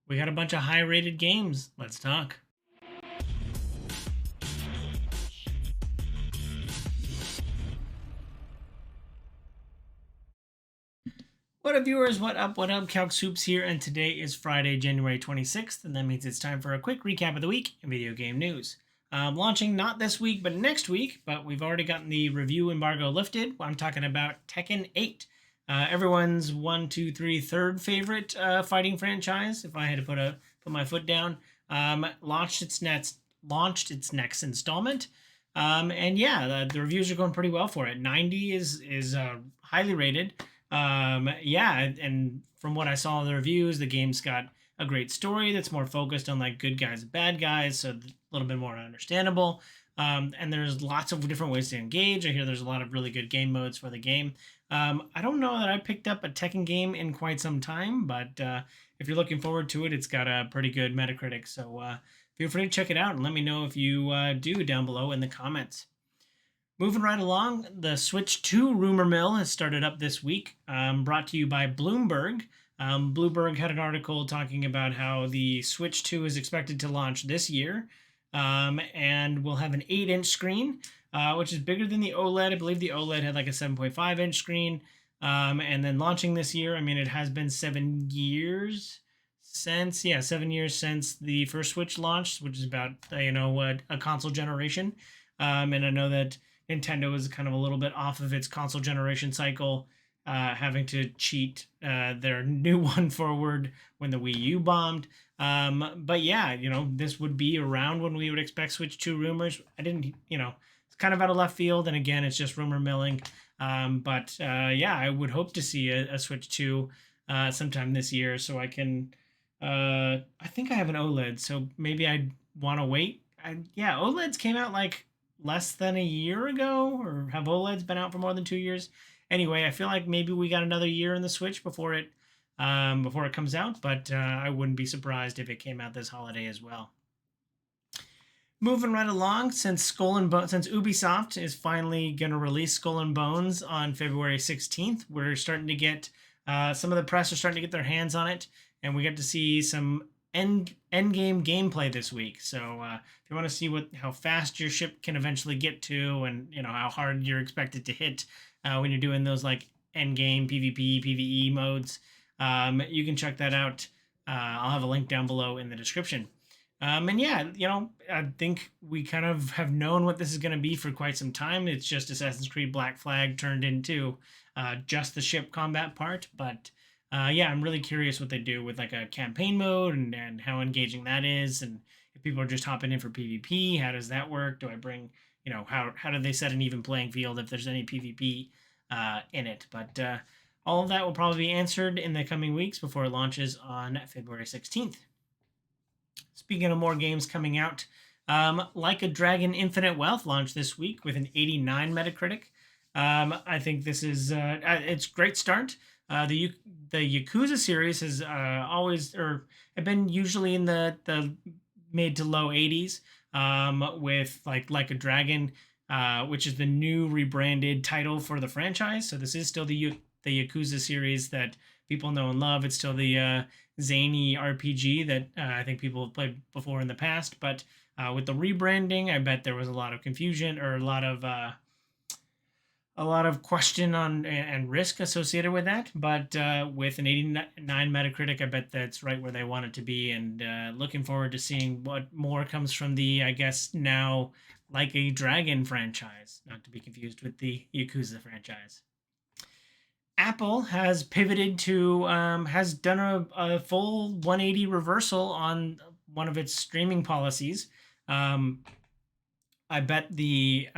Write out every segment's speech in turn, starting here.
We got a bunch of high-rated games. Let's talk. What up, viewers? What up? What up? Calc Soups here, and today is Friday, January 26th, and that means it's time for a quick recap of the week in video game news. Launching not this week, but next week, but we've already gotten the review embargo lifted. I'm talking about Tekken 8. Everyone's third favorite fighting franchise. If I had to put my foot down, launched its next installment, and yeah, the reviews are going pretty well for it. 90 is highly rated. Yeah, and from what I saw in the reviews, the game's got a great story that's more focused on like good guys and bad guys, so a little bit more understandable. And there's lots of different ways to engage. I hear there's a lot of really good game modes for the game. I don't know that I picked up a Tekken game in quite some time, but if you're looking forward to it, it's got a pretty good Metacritic. So feel free to check it out and let me know if you do down below in the comments. Moving right along, the Switch 2 rumor mill has started up this week, brought to you by Bloomberg. Bloomberg had an article talking about how the Switch 2 is expected to launch this year, and will have an 8-inch screen, which is bigger than the OLED. I believe the OLED had like a 7.5-inch screen, and then launching this year. I mean, it has been 7 years since the first Switch launched, which is about a console generation. And I know that Nintendo was kind of a little bit off of its console generation cycle, having to cheat their new one forward when the Wii U bombed. But yeah, this would be around when we would expect Switch 2 rumors. I didn't, it's kind of out of left field, and again, it's just rumor milling. But yeah, I would hope to see a Switch 2 sometime this year, so I can. I think I have an OLED, so maybe I'd want to wait. Yeah, OLEDs came out like less than a year ago, or have OLEDs been out for more than 2 years? Anyway, I feel like maybe we got another year in the Switch before it comes out, but I wouldn't be surprised if it came out this holiday as well. Moving right along, since Ubisoft is finally going to release Skull and Bones on February 16th, we're starting to get some of the press are starting to get their hands on it, and we get to see some end game gameplay this week. So if you want to see how fast your ship can eventually get to, and how hard you're expected to hit when you're doing those like end game PvP, PvE modes, you can check that out. I'll have a link down below in the description. And yeah, I think we kind of have known what this is going to be for quite some time. It's just Assassin's Creed Black Flag turned into just the ship combat part. But yeah, I'm really curious what they do with like a campaign mode and how engaging that is. And if people are just hopping in for PvP, how does that work? Do I bring, how do they set an even playing field if there's any PvP in it? But all of that will probably be answered in the coming weeks before it launches on February 16th. Speaking of more games coming out, Like a Dragon Infinite Wealth launched this week with an 89 Metacritic. I think this is it's a great start. The Yakuza series has have been usually in the mid to low 80s, with like a Dragon, which is the new rebranded title for the franchise. So this is still the Yakuza series that people know and love. It's still the zany RPG that I think people have played before in the past. But with the rebranding, I bet there was a lot of confusion, or a lot of question on and risk associated with that. But with an 89 Metacritic, I bet that's right where they want it to be. And looking forward to seeing what more comes from the, I guess now, Like a Dragon franchise, not to be confused with the Yakuza franchise. Apple has pivoted to has done a full 180 reversal on one of its streaming policies. I bet the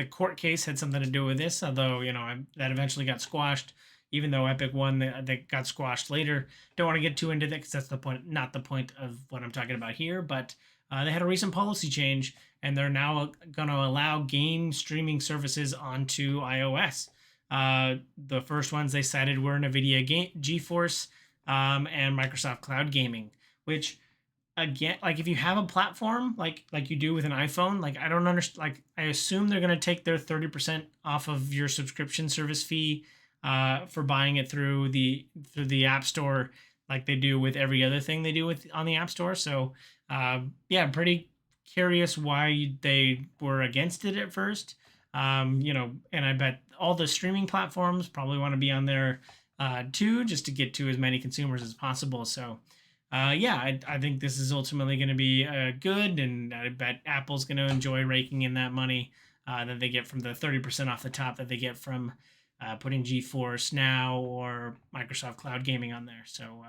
court case had something to do with this, although that eventually got squashed. Even though Epic won, that got squashed later. Don't want to get too into that because that's the point, not the point of what I'm talking about here. But they had a recent policy change, and they're now going to allow game streaming services onto iOS. The first ones they cited were NVIDIA GeForce, and Microsoft Cloud Gaming, which, again, like if you have a platform like you do with an iPhone, like I don't understand. Like I assume they're gonna take their 30% off of your subscription service fee for buying it through the App Store. like they do with every other thing they do with on the App Store. So yeah, pretty curious why they were against it at first. And I bet all the streaming platforms probably want to be on there too, just to get to as many consumers as possible. So yeah, I think this is ultimately going to be good, and I bet Apple's going to enjoy raking in that money that they get from the 30% off the top that they get from putting GeForce Now or Microsoft Cloud Gaming on there. So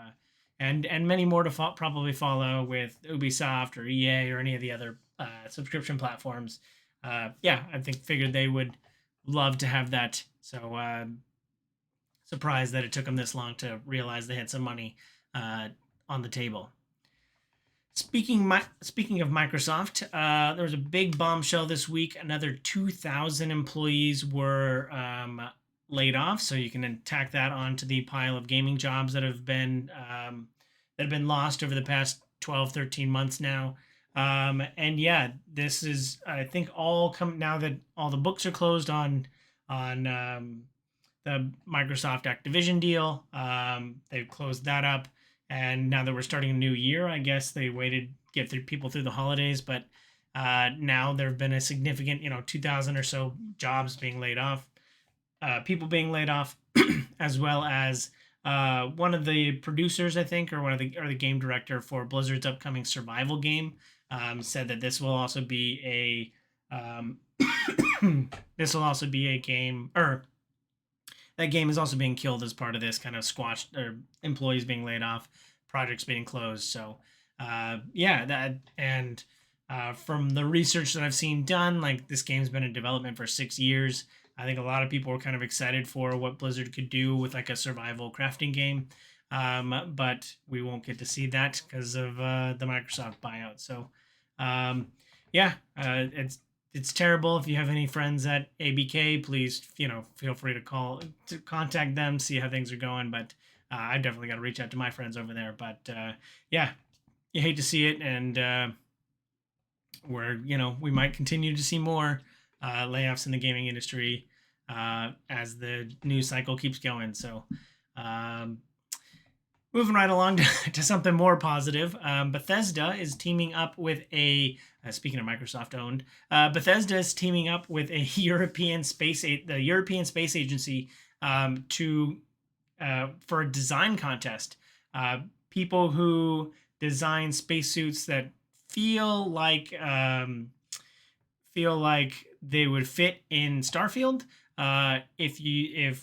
and many more to probably follow with Ubisoft or EA or any of the other subscription platforms. Yeah, I think figured they would love to have that. So surprised that it took them this long to realize they had some money on the table. Speaking of Microsoft, there was a big bombshell this week. Another 2,000 employees were laid off, so you can tack that onto the pile of gaming jobs that have been lost over the past 12, 13 months now. And yeah, this is, I think, all come now that all the books are closed on the Microsoft Activision deal. They've closed that up, and now that we're starting a new year, I guess they waited get people through the holidays. But now there have been a significant, 2,000 or so jobs being laid off, people being laid off, as well as one of the producers, I think, or the game director for Blizzard's upcoming survival game, said that this will also be a game, or that game is also being killed as part of this kind of squashed, or employees being laid off, projects being closed. So yeah, that, and from the research that I've seen done, like, this game's been in development for 6 years. I think a lot of people were kind of excited for what Blizzard could do with like a survival crafting game. But we won't get to see that because of the Microsoft buyout. So yeah, it's terrible. If you have any friends at ABK, please, feel free to contact them, see how things are going. But I definitely got to reach out to my friends over there. But yeah, you hate to see it, and we might continue to see more layoffs in the gaming industry as the news cycle keeps going. So moving right along to something more positive, Bethesda is teaming up with speaking of Microsoft owned, Bethesda is teaming up with the European Space Agency for a design contest. People who design spacesuits that feel like they would fit in Starfield. If you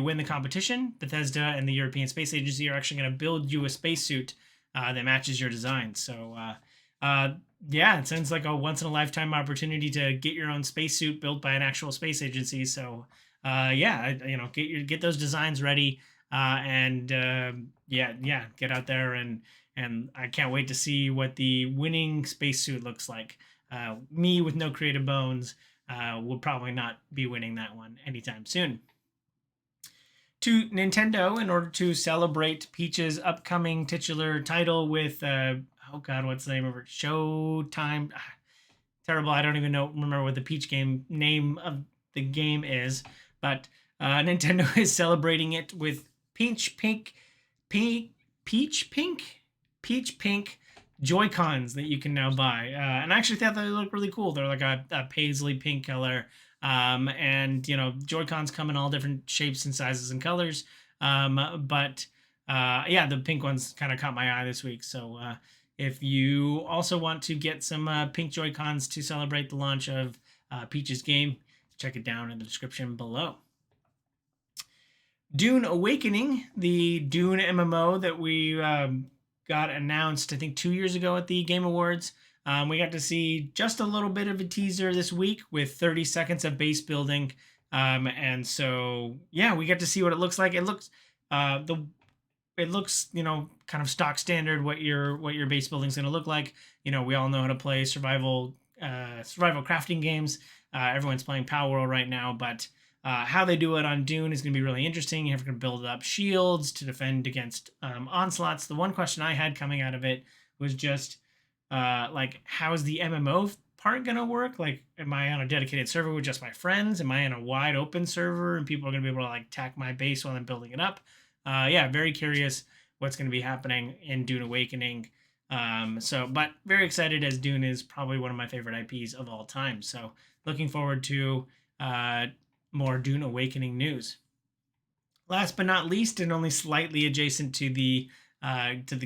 win the competition, Bethesda and the European Space Agency are actually going to build you a spacesuit that matches your design. So yeah, it sounds like a once in a lifetime opportunity to get your own spacesuit built by an actual space agency. So yeah, get those designs ready, and yeah, get out there, and I can't wait to see what the winning spacesuit looks like. Me with no creative bones will probably not be winning that one anytime soon. To Nintendo, in order to celebrate Peach's upcoming titular title with oh god, what's the name of it? Showtime. Terrible. I don't even remember what the Peach game name of the game is, but Nintendo is celebrating it with Peach Pink Joy-Cons that you can now buy. And I actually thought they look really cool. They're like a paisley pink color. And Joy-Cons come in all different shapes and sizes and colors. But yeah, the pink ones kind of caught my eye this week. So if you also want to get some pink Joy-Cons to celebrate the launch of Peach's game, check it down in the description below. Dune Awakening, the Dune MMO that we got announced, I think, 2 years ago at the Game Awards. We got to see just a little bit of a teaser this week with 30 seconds of base building. And so, yeah, we get to see what it looks like. It looks, kind of stock standard what your base building is going to look like. We all know how to play survival crafting games. Everyone's playing Power World right now, but how they do it on Dune is going to be really interesting. You're going to build up shields to defend against onslaughts. The one question I had coming out of it was just how's the MMO part going to work? Like, am I on a dedicated server with just my friends? Am I in a wide open server and people are going to be able to attack my base while I'm building it up? yeah, very curious what's going to be happening in Dune Awakening. But very excited, as Dune is probably one of my favorite IPs of all time. So looking forward to uh, more Dune Awakening news. Last but not least, and only slightly adjacent to the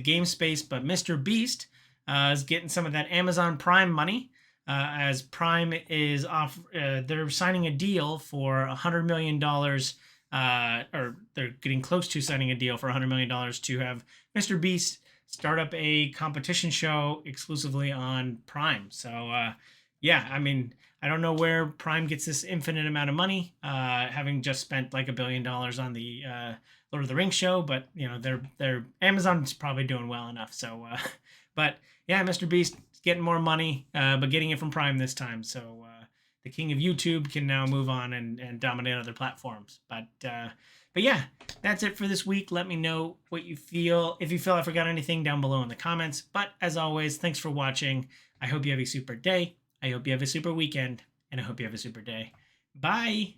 game space, but Mr. Beast is getting some of that Amazon Prime money. As Prime is off, they're signing a deal for $100 million, or they're getting close to signing a deal for $100 million to have Mr. Beast start up a competition show exclusively on Prime. So, yeah, I mean, I don't know where Prime gets this infinite amount of money, having just spent like $1 billion on the Lord of the Rings show, but you know, they're Amazon's probably doing well enough. So, but yeah, Mr. Beast is getting more money, but getting it from Prime this time. So the king of YouTube can now move on and dominate other platforms. But yeah, that's it for this week. Let me know what you feel. If you feel I forgot anything, down below in the comments. But as always, thanks for watching. I hope you have a super day. I hope you have a super weekend, and I hope you have a super day. Bye.